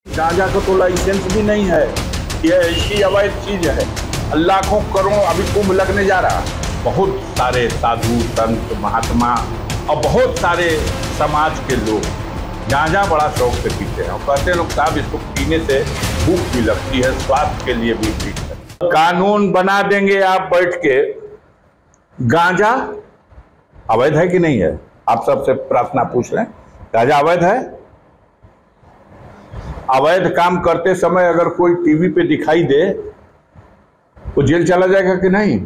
गांजा का तो लाइसेंस भी नहीं है। ये ऐसी अवैध चीज है। लाखों करोड़ अभी कुंभ लगने जा रहा। बहुत सारे साधु संत महात्मा और बहुत सारे समाज के लोग गांजा बड़ा शौक से पीते हैं और कहते हैं लोग साहब इसको पीने से भूख भी लगती है, स्वास्थ्य के लिए भी ठीक है। कानून बना देंगे आप बैठ के। गांजा अवैध है कि नहीं है? आप सबसे प्रार्थना पूछ रहे हैं, गांजा अवैध है? अवैध काम करते समय अगर कोई टीवी पे दिखाई दे तो जेल चला जाएगा कि नहीं?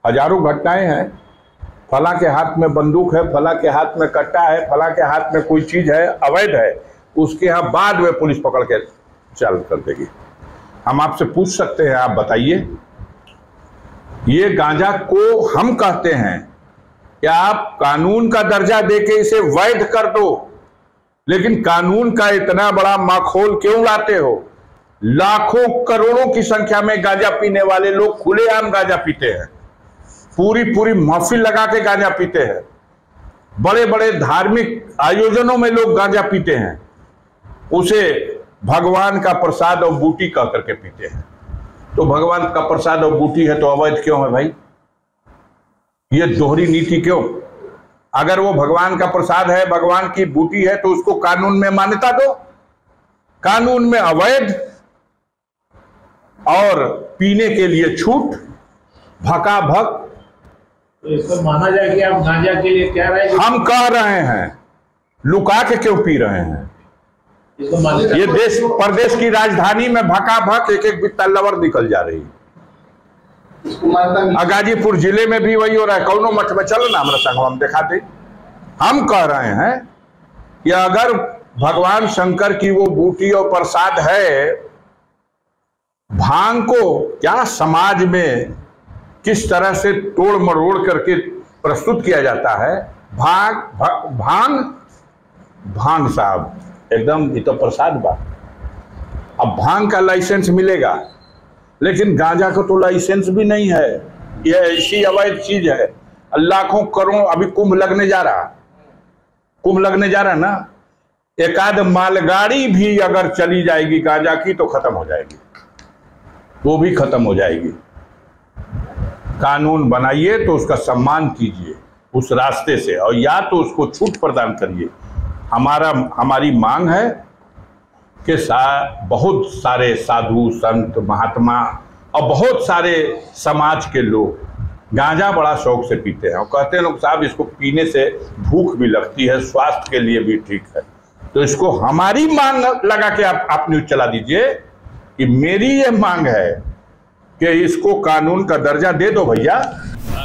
हजारों घटनाएं हैं। फला के हाथ में बंदूक है, फला के हाथ में कट्टा है, फला के हाथ में कोई चीज है, अवैध है, उसके यहाँ बाद में पुलिस पकड़ के चालू कर देगी। हम आपसे पूछ सकते हैं, आप बताइए, ये गांजा को हम कहते हैं कि आप कानून का दर्जा देके इसे वैध कर दो, लेकिन कानून का इतना बड़ा माखौल क्यों लाते हो? लाखों करोड़ों की संख्या में गांजा पीने वाले लोग खुलेआम गांजा पीते हैं, पूरी महफिल लगा के गांजा पीते हैं, बड़े बड़े धार्मिक आयोजनों में लोग गांजा पीते हैं, उसे भगवान का प्रसाद और बूटी कह करके पीते हैं। तो भगवान का प्रसाद और बूटी है तो अवैध क्यों है भाई? ये दोहरी नीति क्यों? अगर वो भगवान का प्रसाद है, भगवान की बूटी है, तो उसको कानून में मान्यता दो। कानून में अवैध और पीने के लिए छूट, भकाभक। तो इसको माना जाए कि आप गांजा के लिए कह रहे हैं? हम कह रहे हैं, लुका के क्यों पी रहे हैं? ये देश प्रदेश की राजधानी में भकाभक एक एक बित्ता लवर निकल जा रही। गाजीपुर जिले में भी वही हो रहा है। कौनो मठ में चलो ना, हमारा संग हम दिखा दे। हम कह रहे हैं कि अगर भगवान शंकर की वो बूटी और प्रसाद है, भांग को क्या समाज में किस तरह से तोड़ मरोड़ करके प्रस्तुत किया जाता है। भांग साहब एकदम ये तो प्रसाद बा। अब भांग का लाइसेंस मिलेगा, लेकिन गांजा का तो लाइसेंस भी नहीं है। ये ऐसी अवैध चीज है। लाखों करोड़ अभी कुंभ लगने जा रहा। कुंभ लगने जा रहा ना, एकाध मालगाड़ी भी अगर चली जाएगी गांजा की तो खत्म हो जाएगी, वो भी खत्म हो जाएगी। कानून बनाइए तो उसका सम्मान कीजिए उस रास्ते से, और या तो उसको छूट प्रदान करिए। हमारी मांग है कि बहुत सारे साधु संत महात्मा और बहुत सारे समाज के लोग गांजा बड़ा शौक से पीते हैं और कहते हैं लोग साहब इसको पीने से भूख भी लगती है, स्वास्थ्य के लिए भी ठीक है। तो इसको हमारी मांग लगा के आप न्यूज चला दीजिए कि मेरी ये मांग है कि इसको कानून का दर्जा दे दो भैया।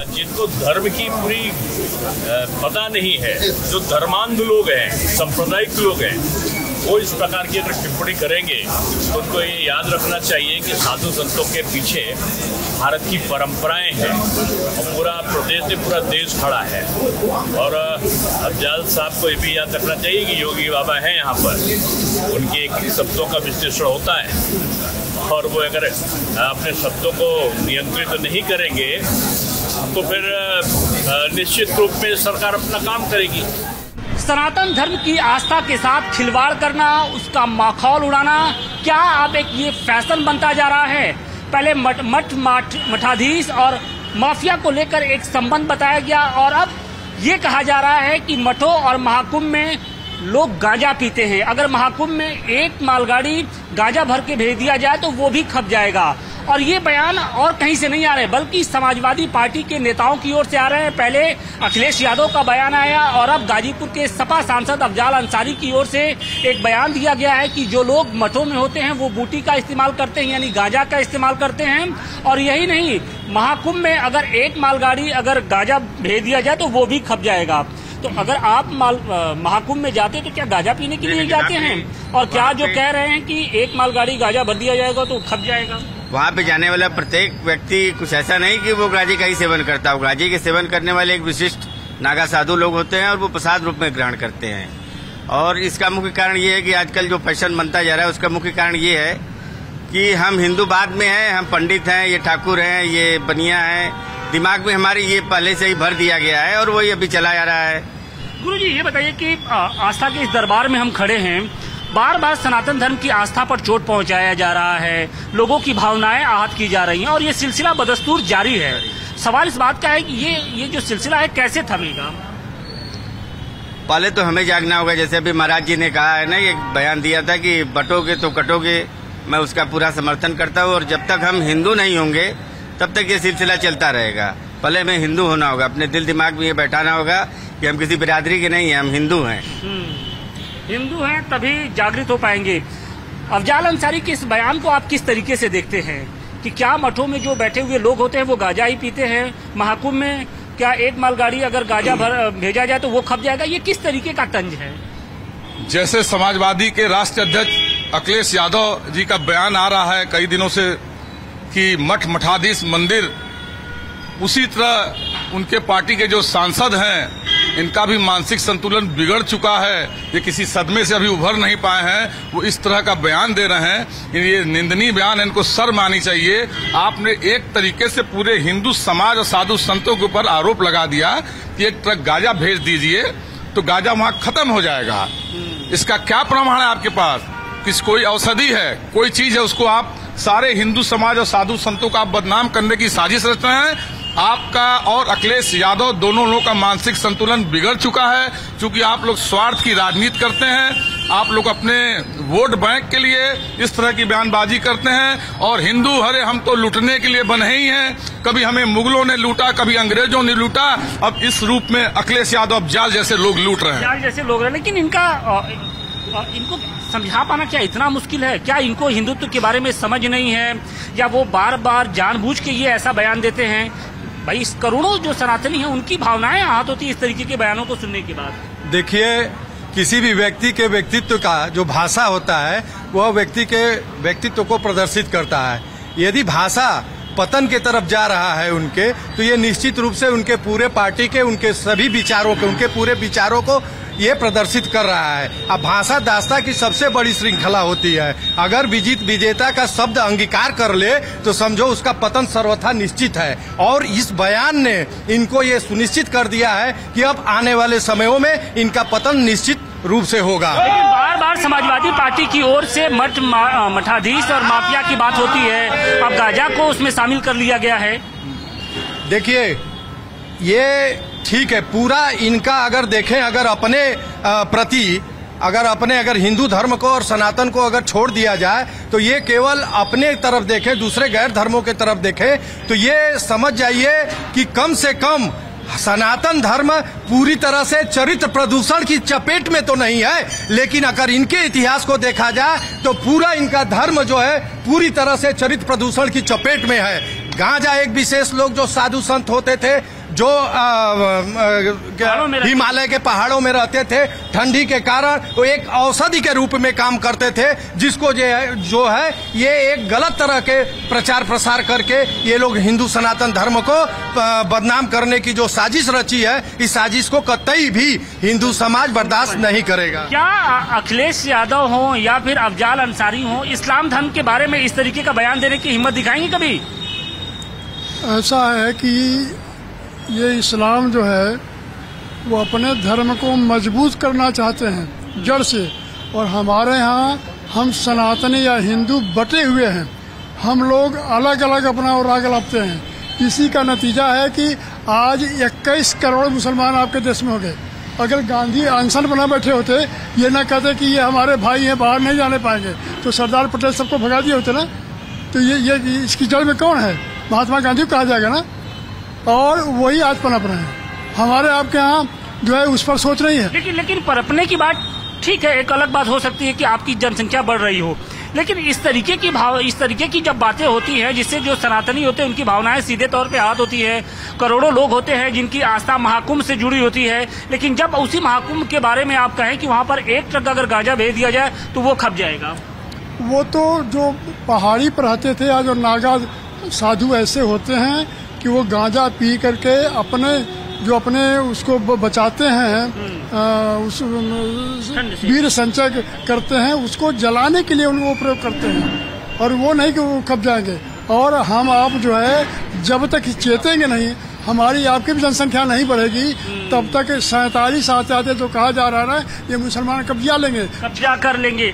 जिनको धर्म की पूरी पता नहीं है, जो धर्मांध लोग हैं, सांप्रदायिक लोग हैं, वो इस प्रकार की अगर टिप्पणी करेंगे तो उनको ये याद रखना चाहिए कि साधु संतों के पीछे भारत की परंपराएं हैं और पूरा प्रदेश से पूरा देश खड़ा है। और अफजाल साहब को ये भी याद रखना चाहिए कि योगी बाबा हैं यहाँ पर, उनके एक शब्दों का विश्लेषण होता है और वो अगर अपने शब्दों को नियंत्रित नहीं करेंगे तो फिर निश्चित रूप में सरकार अपना काम करेगी। सनातन धर्म की आस्था के साथ खिलवाड़ करना, उसका माखौल उड़ाना, क्या अब एक ये फैशन बनता जा रहा है? पहले मठाधीश और माफिया को लेकर एक संबंध बताया गया और अब ये कहा जा रहा है कि मठों और महाकुंभ में लोग गांजा पीते हैं। अगर महाकुंभ में एक मालगाड़ी गांजा भर के भेज दिया जाए तो वो भी खप जाएगा। और ये बयान और कहीं से नहीं आ रहे, बल्कि समाजवादी पार्टी के नेताओं की ओर से आ रहे हैं। पहले अखिलेश यादव का बयान आया और अब गाजीपुर के सपा सांसद अफजाल अंसारी की ओर से एक बयान दिया गया है कि जो लोग मठों में होते हैं वो बूटी का इस्तेमाल करते हैं, यानी गांजा का इस्तेमाल करते हैं। और यही नहीं, महाकुंभ में अगर एक मालगाड़ी अगर गांजा भेज दिया जाए तो वो भी खप जाएगा। तो अगर आप महाकुंभ में जाते तो क्या गांजा पीने के लिए जाते हैं? और क्या जो कह रहे हैं कि एक मालगाड़ी गांजा भर दिया जाएगा तो खप जाएगा? वहाँ पे जाने वाला प्रत्येक व्यक्ति कुछ ऐसा नहीं कि वो गांजे का ही सेवन करता हो। गांजे के सेवन करने वाले एक विशिष्ट नागा साधु लोग होते हैं और वो प्रसाद रूप में ग्रहण करते हैं। और इसका मुख्य कारण ये है कि आजकल जो फैशन बनता जा रहा है उसका मुख्य कारण ये है कि हम हिंदू बाद में हैं, हम पंडित हैं, ये ठाकुर हैं, ये बनिया हैं, दिमाग में हमारे ये पहले से ही भर दिया गया है और वही अभी चला जा रहा है। गुरुजी ये बताइए कि आस्था के इस दरबार में हम खड़े हैं, बार बार सनातन धर्म की आस्था पर चोट पहुंचाया जा रहा है, लोगों की भावनाएं आहत की जा रही हैं और ये सिलसिला बदस्तूर जारी है। सवाल इस बात का है कि ये जो सिलसिला है कैसे थमेगा? पहले तो हमें जागना होगा। जैसे अभी महाराज जी ने कहा है ना, ये बयान दिया था कि बटोगे तो कटोगे, मैं उसका पूरा समर्थन करता हूँ। और जब तक हम हिंदू नहीं होंगे तब तक ये सिलसिला चलता रहेगा। पहले हमें हिंदू होना होगा, अपने दिल दिमाग में ये बैठाना होगा कि हम किसी बिरादरी के नहीं हैं, हम हिंदू हैं। हिंदू हैं तभी जागृत हो पाएंगे। अफजाल अंसारी के इस बयान को आप किस तरीके से देखते हैं कि क्या मठों में जो बैठे हुए लोग होते हैं वो गांजा ही पीते हैं? महाकुंभ में क्या एक मालगाड़ी अगर गांजा भेजा जाए तो वो खप जाएगा? ये किस तरीके का तंज है? जैसे समाजवादी के राष्ट्रीय अध्यक्ष अखिलेश यादव जी का बयान आ रहा है कई दिनों से कि मठ मठाधीश मंदिर, उसी तरह उनके पार्टी के जो सांसद हैं इनका भी मानसिक संतुलन बिगड़ चुका है। ये किसी सदमे से अभी उभर नहीं पाए हैं, वो इस तरह का बयान दे रहे हैं। ये निंदनीय बयान, इनको शर्म आनी चाहिए। आपने एक तरीके से पूरे हिंदू समाज और साधु संतों के ऊपर आरोप लगा दिया कि एक ट्रक गांजा भेज दीजिए तो गांजा वहां खत्म हो जाएगा। इसका क्या प्रमाण है आपके पास? किस कोई औषधि है, कोई चीज है, उसको आप सारे हिंदू समाज और साधु संतों का आप बदनाम करने की साजिश रच रहे हैं। आपका और अखिलेश यादव दोनों लोगों का मानसिक संतुलन बिगड़ चुका है। क्योंकि आप लोग स्वार्थ की राजनीति करते हैं, आप लोग अपने वोट बैंक के लिए इस तरह की बयानबाजी करते हैं। और हिंदू हरे हम तो लूटने के लिए बने ही हैं। कभी हमें मुगलों ने लूटा, कभी अंग्रेजों ने लूटा, अब इस रूप में अखिलेश यादव जाल जैसे लोग लूट रहे हैं। जाल जैसे लोग रहे, लेकिन इनको समझा पाना क्या इतना मुश्किल है? क्या इनको हिंदुत्व के बारे में समझ नहीं है, या वो बार बार जानबूझ के ये ऐसा बयान देते हैं? भाई इस करोड़ों जो सनातनी हैं उनकी भावनाएं आहत होती है इस तरीके के बयानों को सुनने के बाद। देखिए, किसी भी व्यक्ति के व्यक्तित्व का जो भाषा होता है वह व्यक्ति के व्यक्तित्व को प्रदर्शित करता है। यदि भाषा पतन के तरफ जा रहा है उनके, तो ये निश्चित रूप से उनके पूरे पार्टी के, उनके सभी विचारों के, उनके पूरे विचारों को ये प्रदर्शित कर रहा है। अब भाषा दास्ता की सबसे बड़ी श्रृंखला होती है। अगर विजेता का शब्द अंगीकार कर ले तो समझो उसका पतन सर्वथा निश्चित है। और इस बयान ने इनको ये सुनिश्चित कर दिया है कि अब आने वाले समयों में इनका पतन निश्चित रूप से होगा। लेकिन बार बार समाजवादी पार्टी की ओर से मठाधीश और माफिया की बात होती है, अब गांजा को उसमें शामिल कर लिया गया है। देखिए, ये ठीक है, पूरा इनका अगर देखें, अगर अपने प्रति अगर हिंदू धर्म को और सनातन को अगर छोड़ दिया जाए तो ये केवल अपने तरफ देखें, दूसरे गैर धर्मों के तरफ देखें, तो ये समझ जाइए कि कम से कम सनातन धर्म पूरी तरह से चरित्र प्रदूषण की चपेट में तो नहीं है, लेकिन अगर इनके इतिहास को देखा जाए तो पूरा इनका धर्म जो है पूरी तरह से चरित्र प्रदूषण की चपेट में है। गांजा एक विशेष लोग जो साधु संत होते थे, जो हिमालय के पहाड़ों में रहते थे, ठंडी के कारण वो एक औषधि के रूप में काम करते थे, जिसको जो है ये एक गलत तरह के प्रचार प्रसार करके ये लोग हिंदू सनातन धर्म को बदनाम करने की जो साजिश रची है, इस साजिश को कतई भी हिंदू समाज बर्दाश्त नहीं करेगा। क्या अखिलेश यादव हो या फिर अफजाल अंसारी हो, इस्लाम धर्म के बारे में इस तरीके का बयान देने की हिम्मत दिखाएंगे कभी? ऐसा है कि ये इस्लाम जो है वो अपने धर्म को मजबूत करना चाहते हैं जड़ से, और हमारे यहाँ हम सनातनी या हिंदू बटे हुए हैं। हम लोग अलग अलग अपना और राग लाते हैं। इसी का नतीजा है कि आज 21 करोड़ मुसलमान आपके देश में हो गए। अगर गांधी अनशन बना बैठे होते, ये ना कहते कि ये हमारे भाई हैं, बाहर नहीं जाने पाएंगे, तो सरदार पटेल सबको भगा दिए होते ना। तो ये इसकी जड़ में कौन है? महात्मा गांधी को कहा जाएगा ना। और वही आज पनप रहे हैं। हमारे आपके यहाँ जो है उस पर सोच नहीं है। लेकिन पनपने की बात ठीक है, एक अलग बात हो सकती है कि आपकी जनसंख्या बढ़ रही हो, लेकिन इस तरीके की जब बातें होती हैं जिससे जो सनातनी होते हैं उनकी भावनाएं सीधे तौर पे आहत होती है। करोड़ों लोग होते हैं जिनकी आस्था महाकुंभ से जुड़ी होती है, लेकिन जब उसी महाकुंभ के बारे में आप कहें कि वहाँ पर एक ट्रक अगर गांजा भेज दिया जाए तो वो खप जाएगा। वो तो जो पहाड़ी पर रहते थे, आज और नागा साधु ऐसे होते हैं कि वो गांजा पी करके अपने उसको बचाते हैं, उस वीर संचय करते हैं, उसको जलाने के लिए उनको प्रयोग करते हैं, और वो नहीं कि वो कब जाएंगे। और हम आप जो है जब तक चेतेंगे नहीं, हमारी आपकी भी जनसंख्या नहीं बढ़ेगी, तब तक 47 आते जो कहा जा रहा है ये मुसलमान कब्जा कर लेंगे।